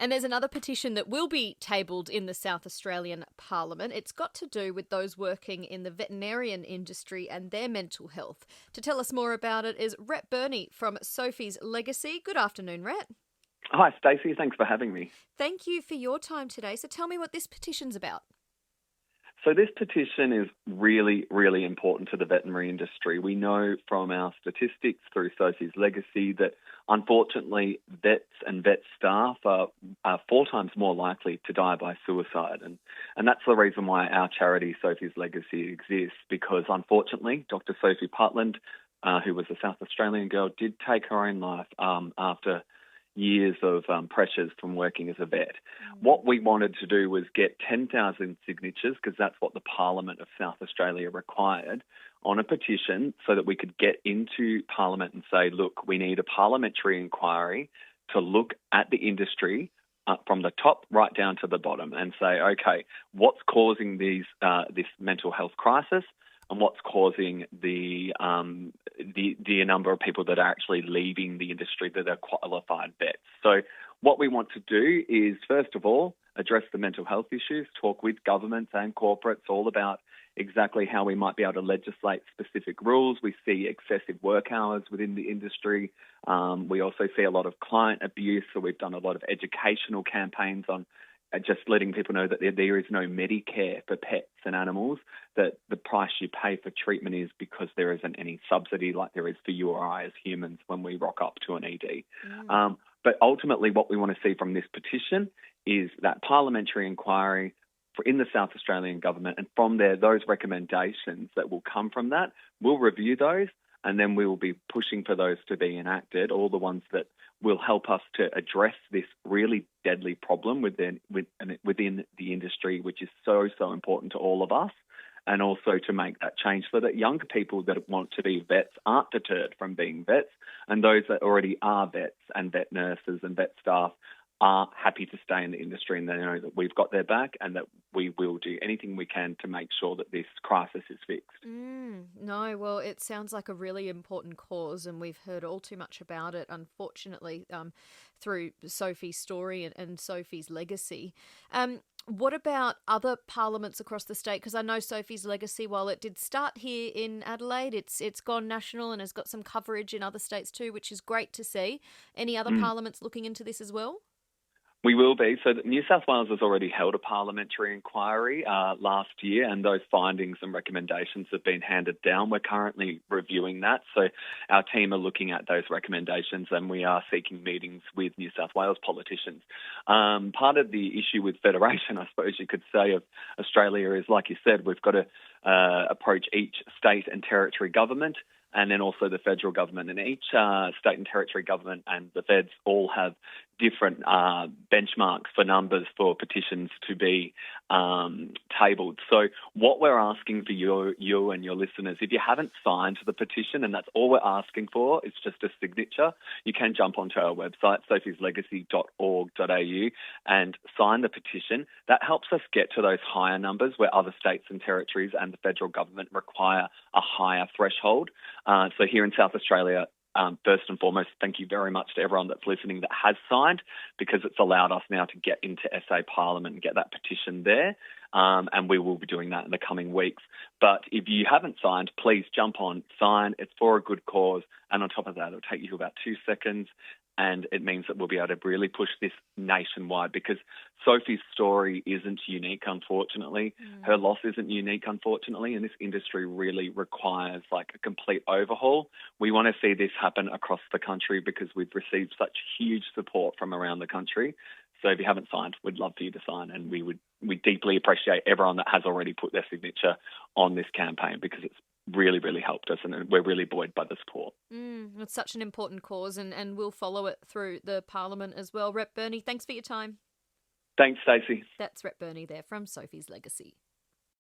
And there's another petition that will be tabled in the South Australian Parliament. It's got to do with those working in the veterinarian industry and their mental health. To tell us more about it is Rhett Burney from Sophie's Legacy. Good afternoon, Rhett. Hi, Stacey. Thanks for having me. Thank you for your time today. So tell me what this petition's about. So this petition is really, really important to the veterinary industry. We know from our statistics through Sophie's Legacy that, unfortunately, vets and vet staff are 4 times more likely to die by suicide. And that's the reason why our charity, Sophie's Legacy, exists, because, unfortunately, Dr. Sophie Putland, who was a South Australian girl, did take her own life after years of pressures from working as a vet. What we wanted to do was get 10,000 signatures, because that's what the Parliament of South Australia required, on a petition so that we could get into Parliament and say, look, we need a parliamentary inquiry to look at the industry from the top right down to the bottom and say, okay, what's causing this mental health crisis? And what's causing the number of people that are actually leaving the industry that are qualified vets. So what we want to do is, first of all, address the mental health issues, talk with governments and corporates all about exactly how we might be able to legislate specific rules. We see excessive work hours within the industry. We also see a lot of client abuse, so we've done a lot of educational campaigns on just letting people know that there is no Medicare for pets and animals, that the price you pay for treatment is because there isn't any subsidy like there is for you or I as humans when we rock up to an ED. But ultimately what we want to see from this petition is that parliamentary inquiry in the South Australian government, and from there, those recommendations that will come from that, we'll review those, and then we will be pushing for those to be enacted, all the ones that will help us to address this really deadly problem within the industry, which is so important to all of us, and also to make that change so that younger people that want to be vets aren't deterred from being vets, and those that already are vets and vet nurses and vet staff are happy to stay in the industry, and they know that we've got their back and that we will do anything we can to make sure that this crisis is fixed. No, well, it sounds like a really important cause, and we've heard all too much about it, unfortunately, through Sophie's story and Sophie's Legacy. What about other parliaments across the state? Because I know Sophie's Legacy, while it did start here in Adelaide, it's gone national and has got some coverage in other states too, which is great to see. Any other parliaments looking into this as well? We will be. So New South Wales has already held a parliamentary inquiry last year, and those findings and recommendations have been handed down. We're currently reviewing that. So our team are looking at those recommendations, and we are seeking meetings with New South Wales politicians. Part of the issue with federation, I suppose you could say, of Australia is, like you said, we've got to approach each state and territory government, and then also the federal government. And each state and territory government and the feds all have different benchmarks for numbers for petitions to be tabled. So what we're asking for you and your listeners, if you haven't signed the petition, and that's all we're asking for, it's just a signature, you can jump onto our website, sophieslegacy.org.au, and sign the petition. That helps us get to those higher numbers where other states and territories and the federal government require a higher threshold. So here in South Australia, first and foremost, thank you very much to everyone that's listening that has signed, because it's allowed us now to get into SA Parliament and get that petition there, and we will be doing that in the coming weeks. But if you haven't signed, please jump on, sign. It's for a good cause, and on top of that, it'll take you about 2 seconds, and it means that we'll be able to really push this nationwide, because Sophie's story isn't unique, unfortunately. Her loss isn't unique, unfortunately, and this industry really requires like a complete overhaul. We want to see this happen across the country because we've received such huge support from around the country. So if you haven't signed, we'd love for you to sign, and we deeply appreciate everyone that has already put their signature on this campaign, because it's really, really helped us, and we're really buoyed by the support. It's such an important cause, and we'll follow it through the Parliament as well. Rhett Burney, thanks for your time. Thanks, Stacey. That's Rhett Burney there from Sophie's Legacy.